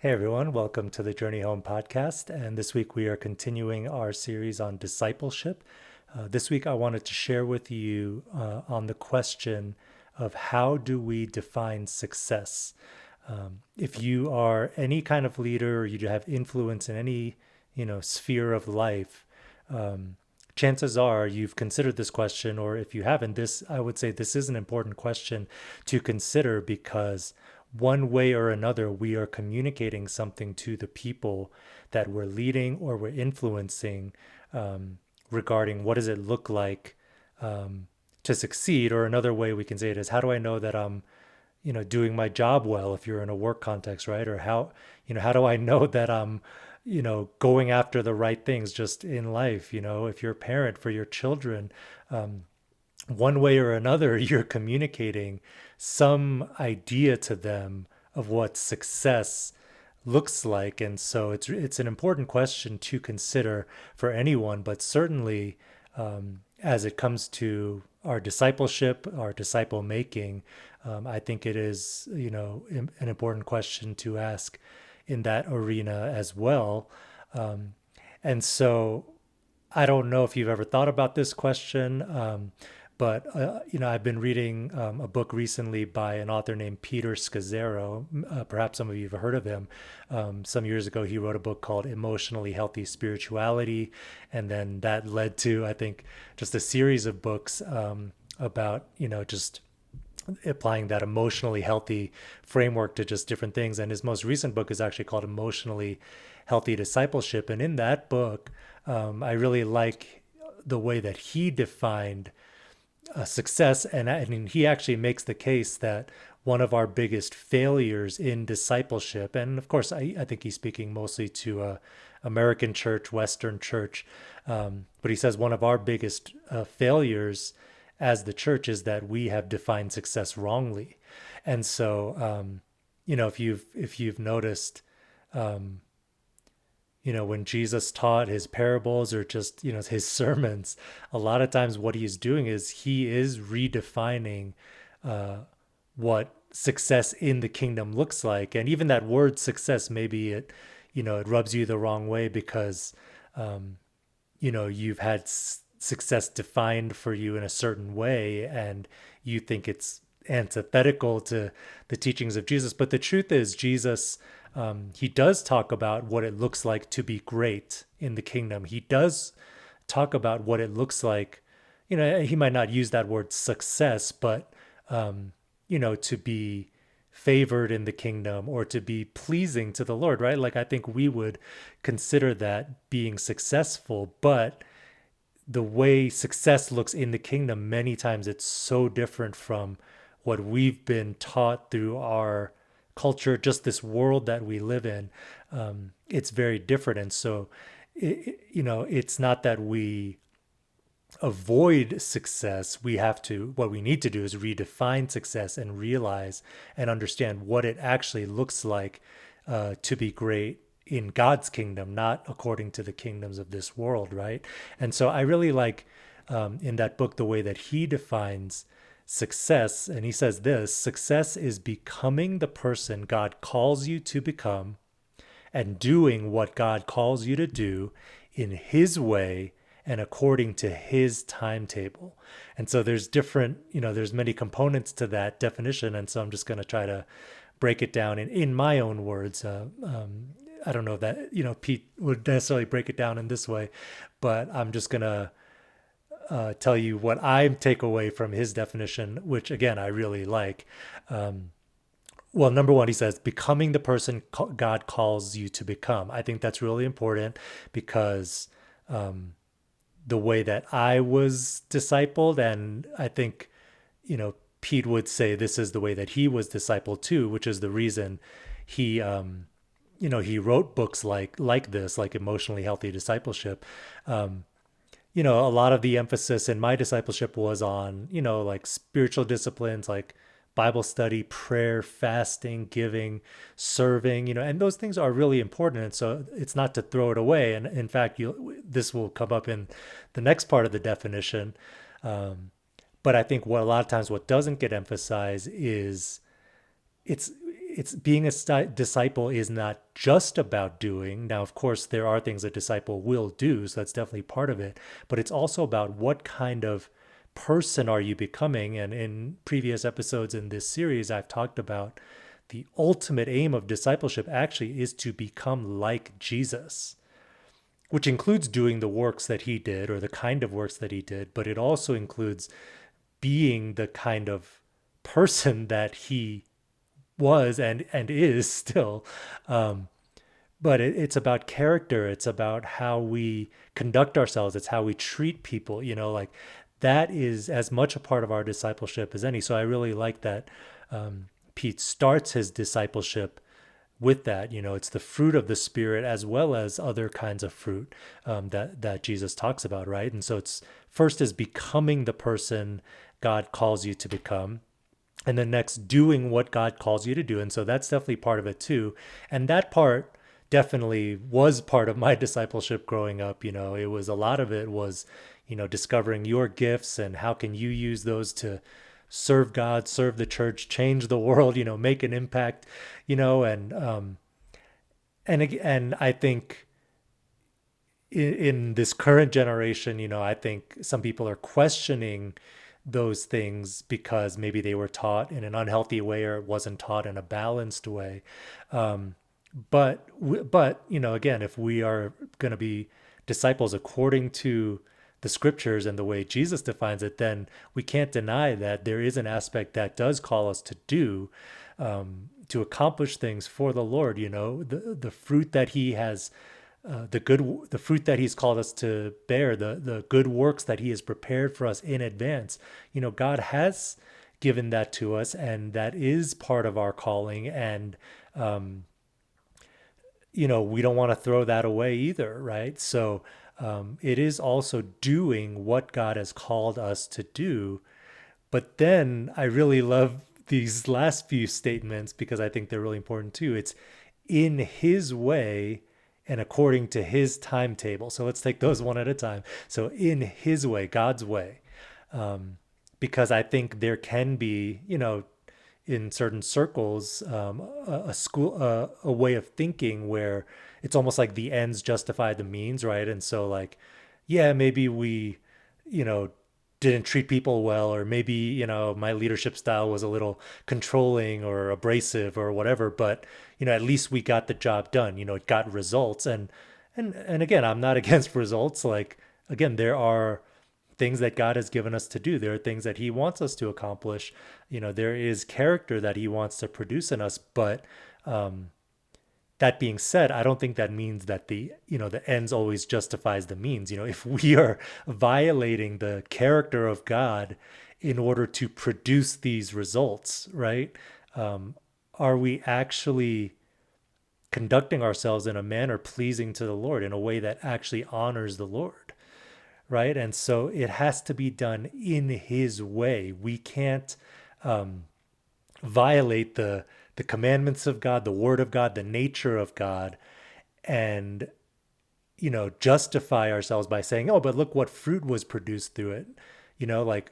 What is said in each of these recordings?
Hey everyone, welcome to the Journey Home podcast. And this week we are continuing our series on discipleship. This week I wanted to share with you on the question of how do we define success? If you are any kind of leader or you have influence in any sphere of life, chances are you've considered this question, or if you haven't, this I would say this is an important question to consider because one way or another, we are communicating something to the people that we're leading or we're influencing regarding what does it look like to succeed. Or another way we can say it is, how do I know that I'm, doing my job well if you're in a work context, right? Or how do I know that I'm, going after the right things just in life, if you're a parent for your children, one way or another, you're communicating some idea to them of what success looks like. And so it's an important question to consider for anyone, but certainly as it comes to our discipleship, our disciple making, I think it is, an important question to ask in that arena as well. And so I don't know if you've ever thought about this question, but I've been reading a book recently by an author named Peter Scazzero. Perhaps some of you have heard of him. Some years ago, he wrote a book called Emotionally Healthy Spirituality, and then that led to, I think, just a series of books about just applying that emotionally healthy framework to just different things. And his most recent book is actually called Emotionally Healthy Discipleship. And in that book, I really like the way that he defined success. And I mean, he actually makes the case that one of our biggest failures in discipleship, and of course, I think he's speaking mostly to American church, Western church, but he says one of our biggest failures as the church is that we have defined success wrongly. And so, if you've noticed, when Jesus taught his parables or just, his sermons, a lot of times what he's doing is he is redefining what success in the kingdom looks like. And even that word success, maybe it rubs you the wrong way because, you've had success defined for you in a certain way and you think it's antithetical to the teachings of Jesus. But the truth is, Jesus, he does talk about what it looks like to be great in the kingdom. He does talk about what it looks like. He might not use that word success, but, to be favored in the kingdom or to be pleasing to the Lord, right? Like I think we would consider that being successful, but the way success looks in the kingdom, many times it's so different from what we've been taught through our culture, just this world that we live in. It's very different. And so, it's not that we avoid success. What we need to do is redefine success and realize and understand what it actually looks like to be great in God's kingdom, not according to the kingdoms of this world, right? And so I really like in that book the way that he defines success. And he says this: success is becoming the person God calls you to become and doing what God calls you to do in his way and according to his timetable. And so there's many components to that definition. And so I'm just going to try to break it down in my own words. I don't know that, Pete would necessarily break it down in this way, but I'm just going to tell you what I take away from his definition, which again, I really like. Well, number one, he says, becoming the person God calls you to become. I think that's really important because the way that I was discipled, and I think, Pete would say this is the way that he was discipled too, which is the reason he, he wrote books like this, like Emotionally Healthy Discipleship. A lot of the emphasis in my discipleship was on, like spiritual disciplines, like Bible study, prayer, fasting, giving, serving, and those things are really important. And so it's not to throw it away. And in fact, this will come up in the next part of the definition. But I think what a lot of times what doesn't get emphasized is it's it's being a disciple is not just about doing. Now, of course, there are things a disciple will do, so that's definitely part of it. But it's also about what kind of person are you becoming. And in previous episodes in this series, I've talked about the ultimate aim of discipleship actually is to become like Jesus, which includes doing the works that he did or the kind of works that he did, but it also includes being the kind of person that he was and is still. Um, but it's about character. It's about how we conduct ourselves. It's how we treat people. Like that is as much a part of our discipleship as any. So I really like that Pete starts his discipleship with that. It's the fruit of the Spirit as well as other kinds of fruit that Jesus talks about, right? And so it's first is becoming the person God calls you to become, and then next doing what God calls you to do. And so that's definitely part of it too. And that part definitely was part of my discipleship growing up. It was a lot of it was, discovering your gifts and how can you use those to serve God, serve the church, change the world, make an impact, and I think in this current generation, I think some people are questioning those things because maybe they were taught in an unhealthy way or it wasn't taught in a balanced way. Um, but again, if we are going to be disciples according to the scriptures and the way Jesus defines it, then we can't deny that there is an aspect that does call us to do, to accomplish things for the Lord. The fruit that He has, the fruit that He's called us to bear, the good works that He has prepared for us in advance. God has given that to us, and that is part of our calling. And we don't want to throw that away either, right? So it is also doing what God has called us to do. But then I really love these last few statements because I think they're really important too. It's in His way and according to His timetable. So let's take those one at a time. So in His way, God's way, because I think there can be, in certain circles, a way of thinking where it's almost like the ends justify the means, right? And so, like, yeah, maybe we, you know, didn't treat people well, or maybe, my leadership style was a little controlling or abrasive or whatever, but, at least we got the job done. It got results. And again, I'm not against results. Like, again, there are things that God has given us to do. There are things that He wants us to accomplish. There is character that He wants to produce in us. But that being said, I don't think that means that the ends always justifies the means. If we are violating the character of God in order to produce these results, right? Are we actually conducting ourselves in a manner pleasing to the Lord, in a way that actually honors the Lord? Right? And so it has to be done in His way. We can't violate the commandments of God, the word of God, the nature of God, and justify ourselves by saying, "Oh, but look what fruit was produced through it." Like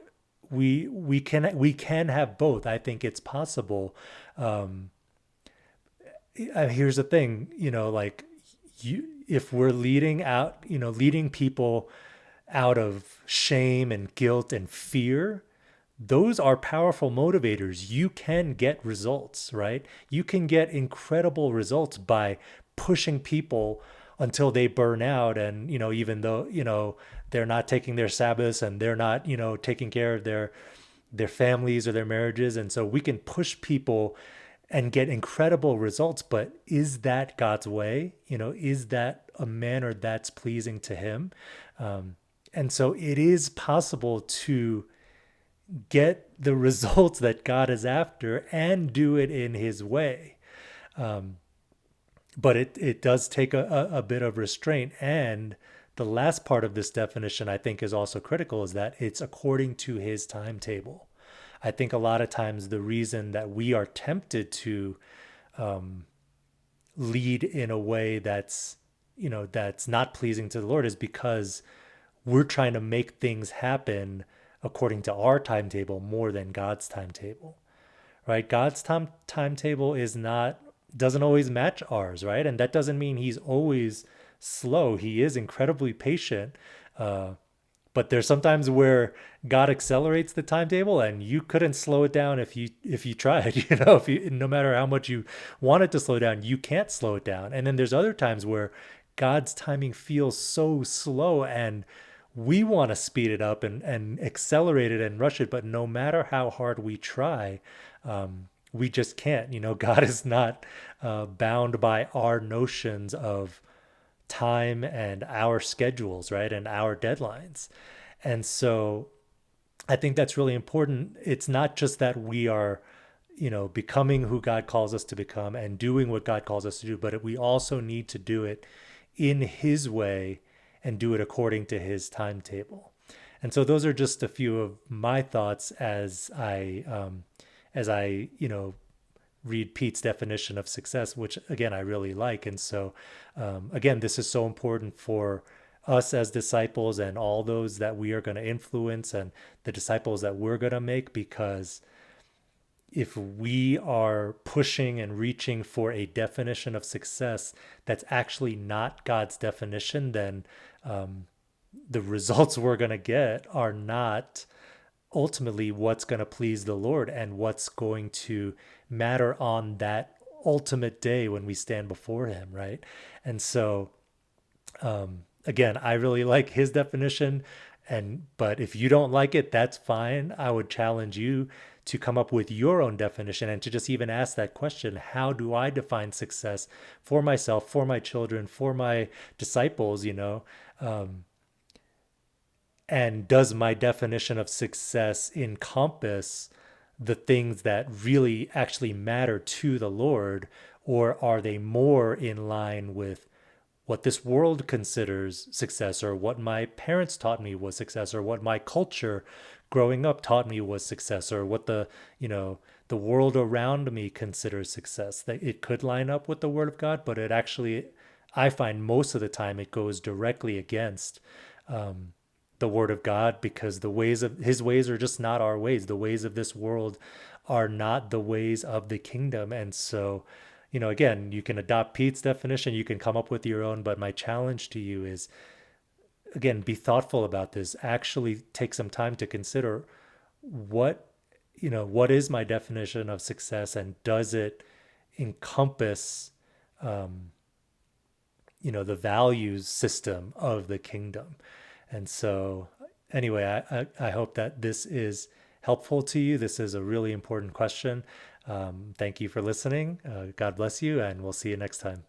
we can have both. I think it's possible. Here's the thing, like if we're leading people out of shame and guilt and fear, those are powerful motivators. You can get results, right? You can get incredible results by pushing people until they burn out. And, even though, they're not taking their Sabbaths and they're not, taking care of their families or their marriages. And so we can push people and get incredible results. But is that God's way? Is that a manner that's pleasing to Him? And so it is possible to get the results that God is after and do it in His way. But it does take a bit of restraint. And the last part of this definition, I think, is also critical, is that it's according to His timetable. I think a lot of times the reason that we are tempted to lead in a way that's not pleasing to the Lord is because we're trying to make things happen according to our timetable more than God's timetable, right? God's timetable is not doesn't always match ours, right? And that doesn't mean he's always slow. He is incredibly patient. Uh, but there's sometimes where God accelerates the timetable and you couldn't slow it down if you tried, if you no matter how much you wanted to slow down, you can't slow it down. And then there's other times where God's timing feels so slow and we want to speed it up and accelerate it and rush it, but no matter how hard we try, we just can't. God is not bound by our notions of time and our schedules, right? And our deadlines. And so I think that's really important. It's not just that we are, becoming who God calls us to become and doing what God calls us to do, but we also need to do it in His way and do it according to His timetable. And so those are just a few of my thoughts as I read Pete's definition of success, which again I really like. And so again, this is so important for us as disciples and all those that we are going to influence and the disciples that we're going to make, because if we are pushing and reaching for a definition of success that's actually not God's definition, then the results we're going to get are not ultimately what's going to please the Lord and what's going to matter on that ultimate day when we stand before Him, right? And so, again, I really like his definition, but if you don't like it, that's fine. I would challenge you to come up with your own definition and to just even ask that question: how do I define success for myself, for my children, for my disciples? And does my definition of success encompass the things that really actually matter to the Lord, or are they more in line with what this world considers success, or what my parents taught me was success, or what my culture growing up taught me was success, or what the world around me considers success? That it could line up with the Word of God, but it actually, I find most of the time it goes directly against the Word of God, because the ways of His ways are just not our ways. The ways of this world are not the ways of the kingdom. And so, again, you can adopt Pete's definition, you can come up with your own, but my challenge to you is, again, be thoughtful about this. Actually take some time to consider what, what is my definition of success, and does it encompass, the values system of the kingdom? And so, anyway, I hope that this is helpful to you. This is a really important question. Thank you for listening. God bless you, and we'll see you next time.